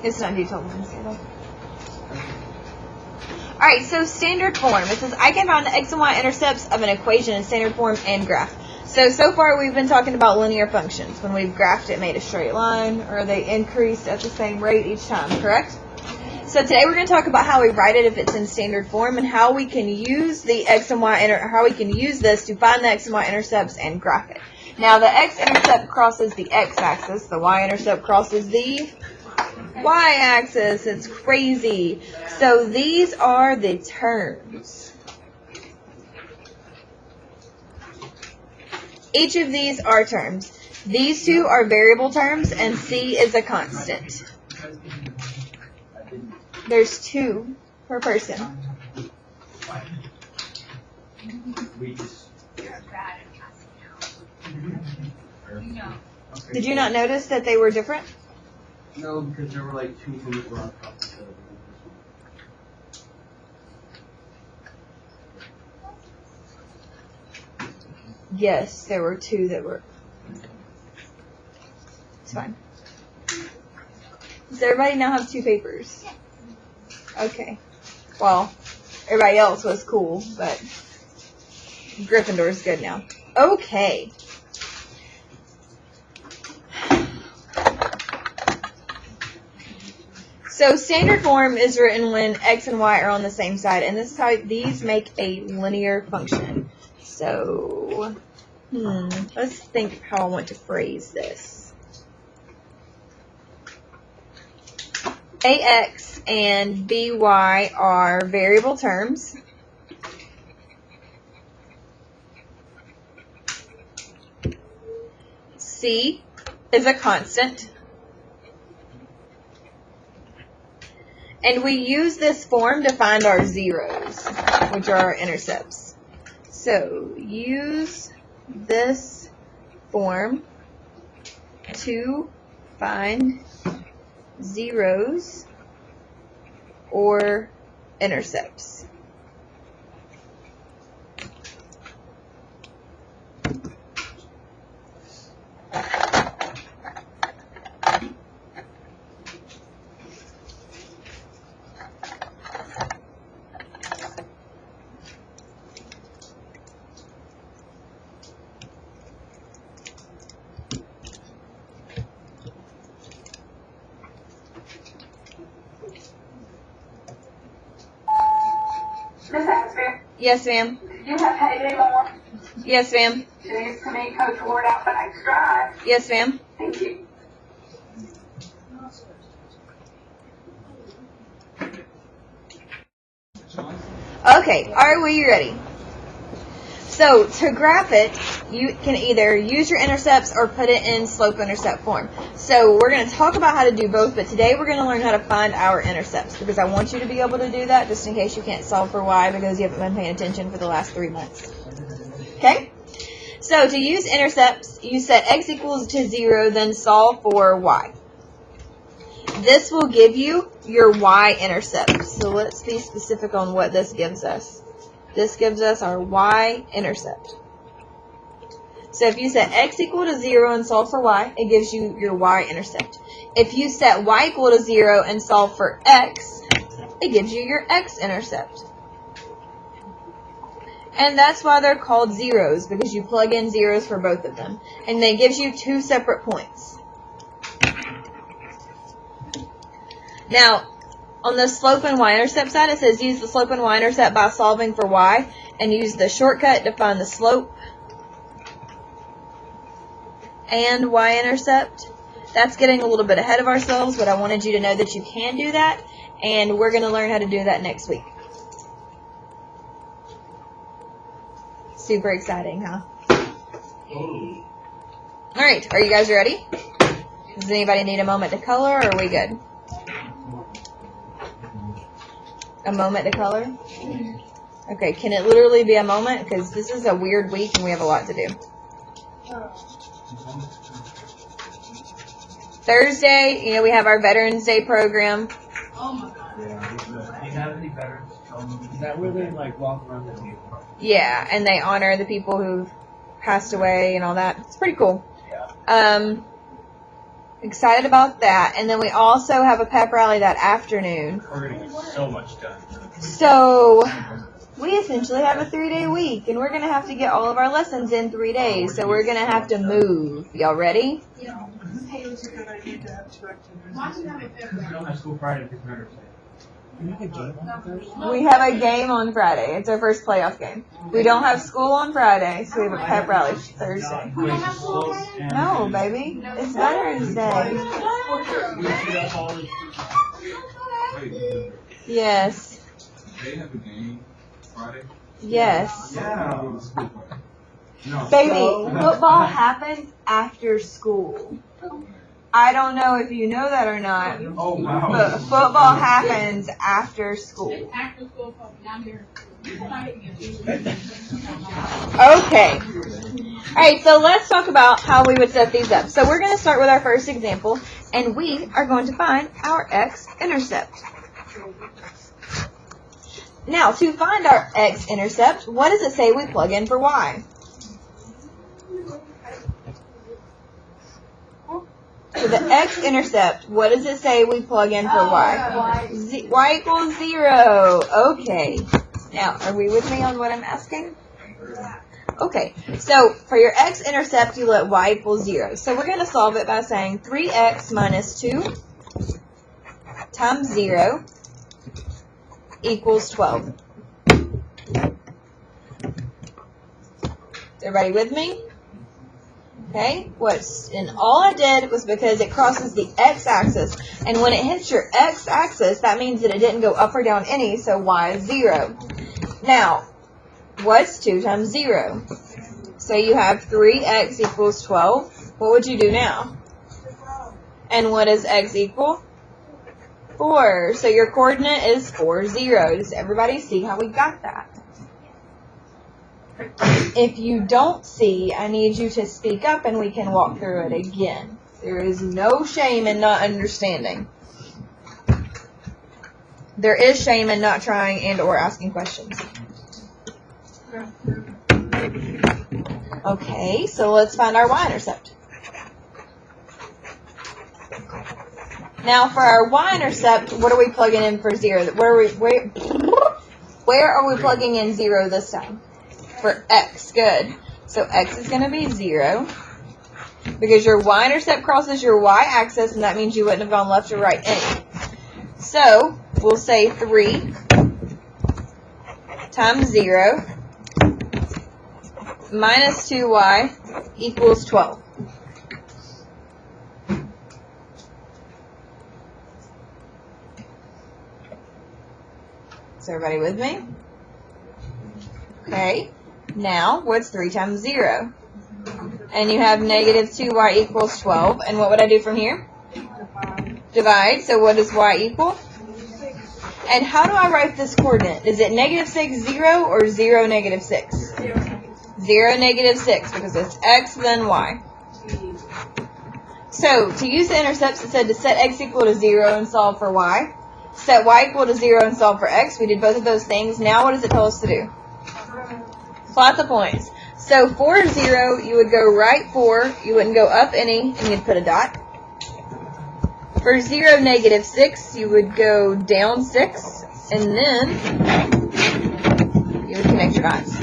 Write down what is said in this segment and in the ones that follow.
It's not due till Wednesday, though. Alright, so standard form. It says, I can find the x and y intercepts of an equation in standard form and graph. So far we've been talking about linear functions. When we've graphed it, made a straight line, or they increased at the same rate each time, correct? So today we're going to talk about how we write it if it's in standard form, and how we can use the x and y, how we can use this to find the x and y intercepts and graph it. Now the x-intercept crosses the x-axis, the y-intercept crosses the y-axis. It's crazy. So these are the terms. Each of these are terms. These two are variable terms, and C is a constant. There's 2 per person. Did you not notice that they were different? No, because there were like 2 things that were on top of each other. Yes, there were 2 that were. It's fine. Does everybody now have 2 papers? Okay. Well, everybody else was cool, but Gryffindor's good now. Okay. So standard form is written when x and y are on the same side, and this is how these make a linear function. So, let's think how I want to phrase this. Ax and by are variable terms. C is a constant. And we use this form to find our zeros, which are our intercepts. So use this form to find zeros or intercepts. Miss Atmosphere? Yes, ma'am. Do you have payday more? Yes, ma'am. Today's to me, Coach Ward out for next drive. Yes, ma'am. Thank you. Okay, are we ready? So to graph it, you can either use your intercepts or put it in slope-intercept form. So we're going to talk about how to do both, but today we're going to learn how to find our intercepts, because I want you to be able to do that just in case you can't solve for y because you haven't been paying attention for the last 3 months. Okay? So to use intercepts, you set x equals to 0, then solve for y. This will give you your y-intercept. So let's be specific on what this gives us. This gives us our y-intercept. So if you set x equal to 0 and solve for y, it gives you your y-intercept. If you set y equal to 0 and solve for x, it gives you your x-intercept. And that's why they're called zeros, because you plug in zeros for both of them. And it gives you 2 separate points. Now, on the slope and y-intercept side, it says use the slope and y-intercept by solving for y, and use the shortcut to find the slope and y-intercept. That's getting a little bit ahead of ourselves, but I wanted you to know that you can do that, and we're going to learn how to do that next week. Super exciting, huh? Alright, are you guys ready? Does anybody need a moment to color, or are we good? A moment to color? Okay, can it literally be a moment? Because this is a weird week and we have a lot to do. Thursday, we have our Veterans Day program. Oh my God. Yeah, do you have any veterans? Is that where they walk around the table? Yeah, and they honor the people who've passed away and all that. It's pretty cool. Yeah. Excited about that. And then we also have a pep rally that afternoon. We're gonna get so much done. So we essentially have a 3-day week, and we're going to have to get all of our lessons in 3 days. So we're going to have to move. Y'all ready? We don't have school Friday because we're We have a game on Friday. It's our first playoff game. We don't have school on Friday, so we have a pep rally Thursday. No, baby. It's Veterans Day. Yes. They have a game Friday? Yes. Yeah. Baby, football happens after school. I don't know if you know that or not, Oh, wow. but football happens after school. After school, down here. Okay. Alright, so let's talk about how we would set these up. So we're going to start with our first example, and we are going to find our x-intercept. Now, to find our x-intercept, what does it say we plug in for y? So the x-intercept, what does it say we plug in for y? Y equals 0. Okay. Now, are we with me on what I'm asking? Okay. So for your x-intercept, you let y equal 0. So we're going to solve it by saying 3x minus 2 times 0 equals 12. Everybody with me? Okay, and all I did was because it crosses the x-axis, and when it hits your x-axis, that means that it didn't go up or down any, so y is 0. Now, what's 2 times 0? So you have 3x equals 12. What would you do now? And what does x equal? 4. So your coordinate is 4, 0. Does everybody see how we got that? If you don't see, I need you to speak up and we can walk through it again. There is no shame in not understanding. There is shame in not trying and or asking questions. Okay, so let's find our y-intercept. Now for our y-intercept, what are we plugging in for 0? Where are we plugging in 0 this time? For x, good. So x is going to be 0 because your y-intercept crosses your y-axis, and that means you wouldn't have gone left or right any. So we'll say 3 times 0 minus 2y equals 12. Is everybody with me? Okay. Now, what's 3 times 0? And you have negative 2y equals 12. And what would I do from here? Divide. So what does y equal? And how do I write this coordinate? Is it negative 6, 0, or 0, negative 6? 0, negative 6, because it's x, then y. So, to use the intercepts, it said to set x equal to 0 and solve for y. Set y equal to 0 and solve for x. We did both of those things. Now what does it tell us to do? Plot the points. So for 0, you would go right 4, you wouldn't go up any, and you'd put a dot. For 0, negative 6, you would go down 6, and then you would connect your dots.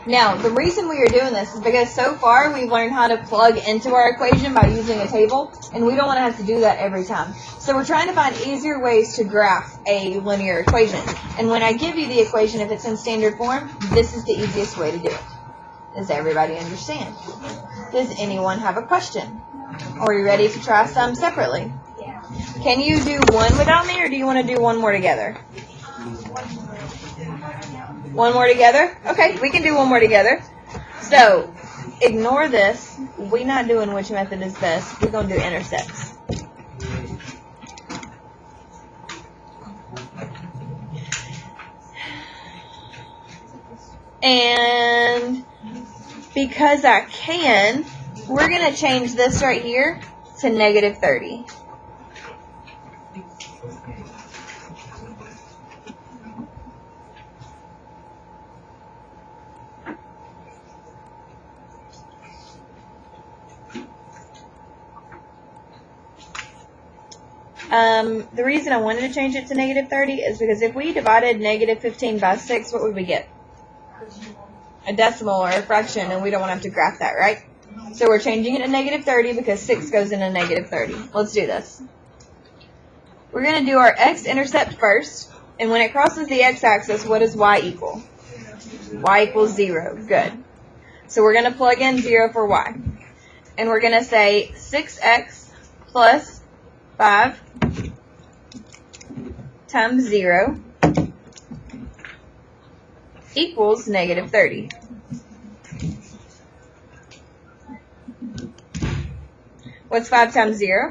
Now, the reason we are doing this is because so far we've learned how to plug into our equation by using a table, and we don't want to have to do that every time. So we're trying to find easier ways to graph a linear equation. And when I give you the equation, if it's in standard form, this is the easiest way to do it. Does everybody understand? Does anyone have a question? Or are you ready to try some separately? Can you do one without me, or do you want to do one more together? One more together? Okay, we can do one more together. So, ignore this. We're not doing which method is best. We're going to do intercepts. And because I can, we're going to change this right here to negative 30. The reason I wanted to change it to negative 30 is because if we divided negative 15 by 6, what would we get? A decimal or a fraction, and we don't want to have to graph that, right? So we're changing it to negative 30 because 6 goes into negative 30. Let's do this. We're going to do our x-intercept first, and when it crosses the x-axis, what does y equal? Y equals 0. Good. So we're going to plug in 0 for y. And we're going to say 6x plus 5 times 0 equals negative 30. What's 5 times 0?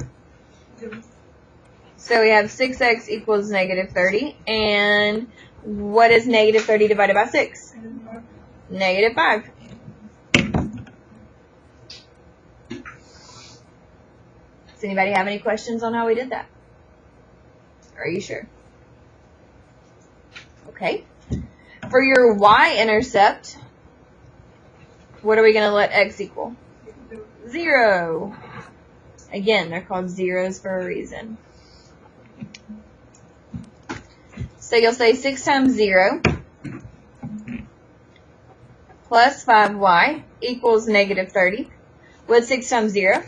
So we have 6x equals negative 30. And what is negative 30 divided by 6? Negative 5. Does anybody have any questions on how we did that? Are you sure? Okay. For your y-intercept, what are we going to let x equal? 0. Again, they're called zeros for a reason. So you'll say 6 times 0 plus 5y equals negative 30. What's 6 times 0?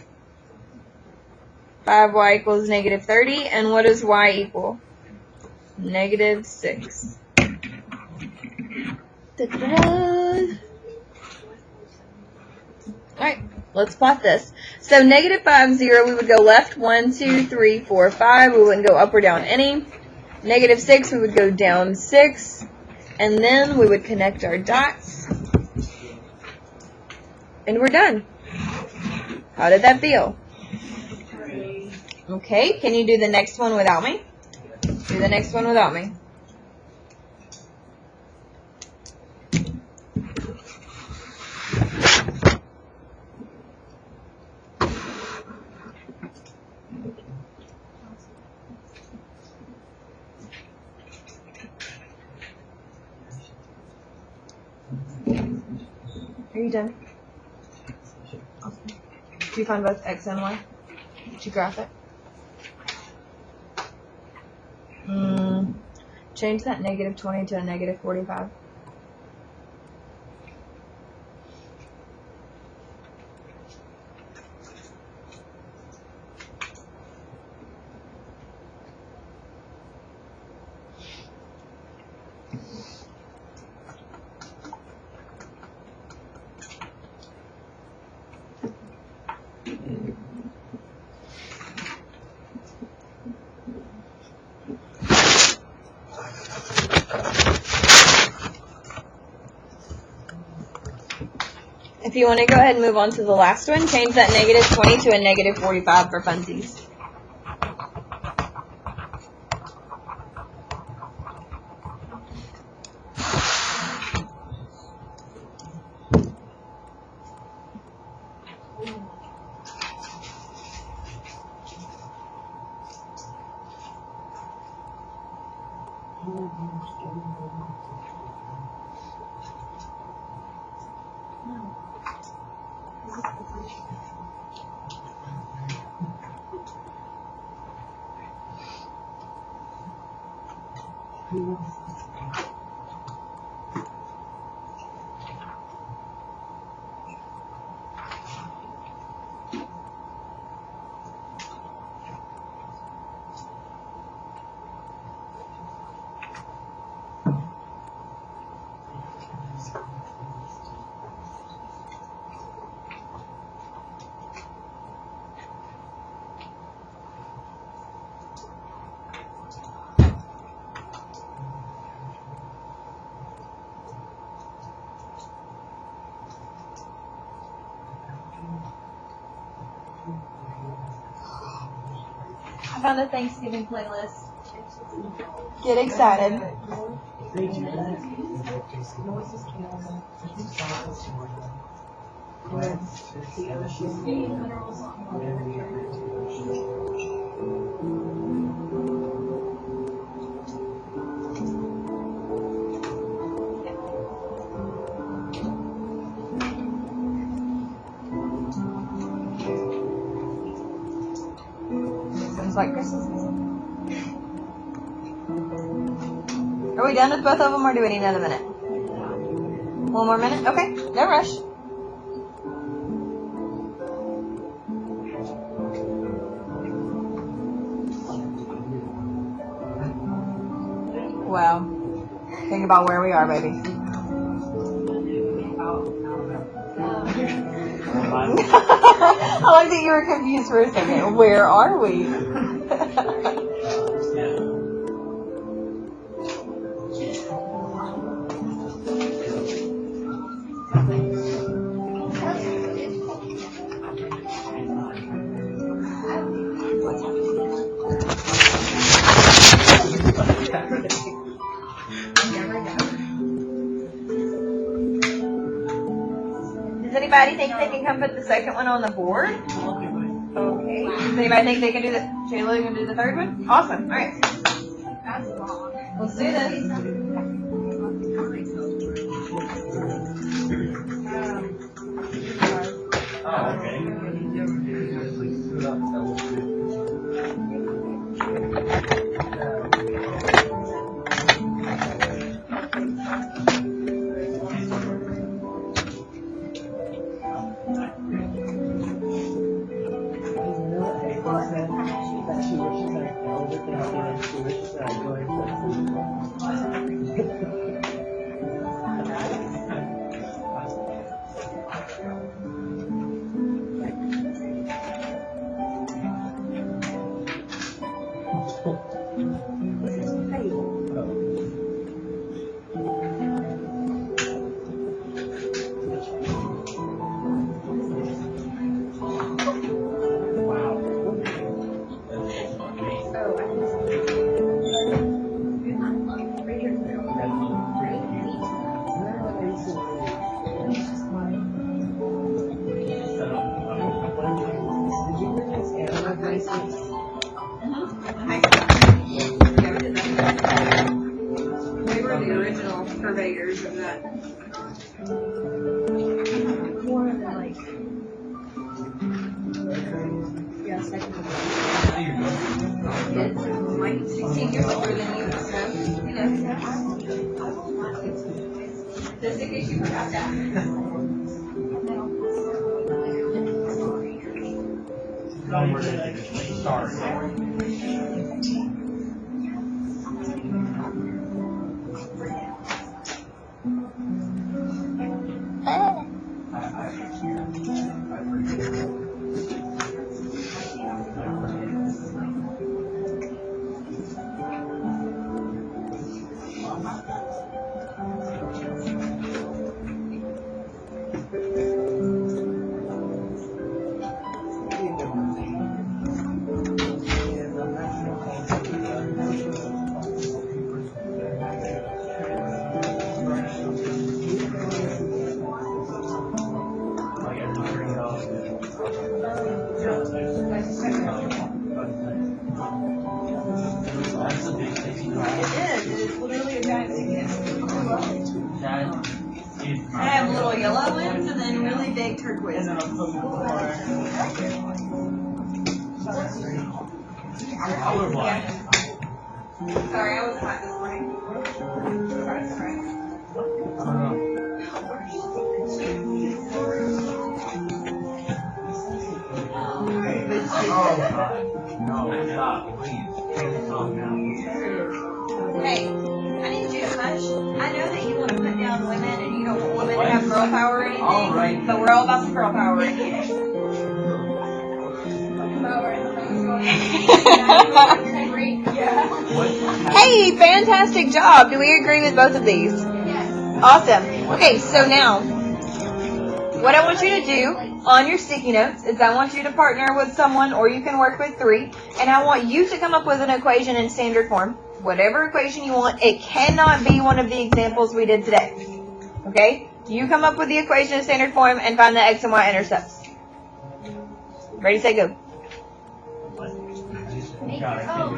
5y equals negative 30. And what does y equal? Negative 6. Alright, let's plot this. So negative 5, 0, we would go left 1, 2, 3, 4, 5. We wouldn't go up or down any. Negative 6, we would go down 6. And then we would connect our dots. And we're done. How did that feel? Okay, can you do the next one without me? Do the next one without me. Are you done? Do you find both x and y? Did you graph it? Change that negative 20 to a negative 45. If you want to go ahead and move on to the last one, change that negative 20 to a negative 45 for funsies. I found a Thanksgiving playlist. Get excited. Sounds like Christmas. Are we done with both of them, or do we need another minute? One more minute? Okay, no rush. Wow. Think about where we are, baby. I like that you were confused for a second. Where are we? Does anybody think they can come put the second one on the board? Okay. Does anybody think they can do the Shayla can do the third one? Awesome. All right. Let's do this. We were the original purveyors of that. More of the like. Yeah, second. Kids, like 16 years older than you, so you know. Just in case you forgot that. It's literally a giant ticket. I have little yellow ones and then really big turquoise ones. Sorry, I was hot this morning. Hey, I need you to hush. I know that you want to put down women and you don't want women to have girl power or anything, but we're all about some girl power in here. Hey, fantastic job. Do we agree with both of these? Yes. Awesome. Okay, so now, what I want you to do on your sticky notes is I want you to partner with someone, or you can work with three, and I want you to come up with an equation in standard form. Whatever equation you want. It cannot be one of the examples we did today. Okay? You come up with the equation in standard form and find the x and y intercepts. Ready, set, go. God, I can't do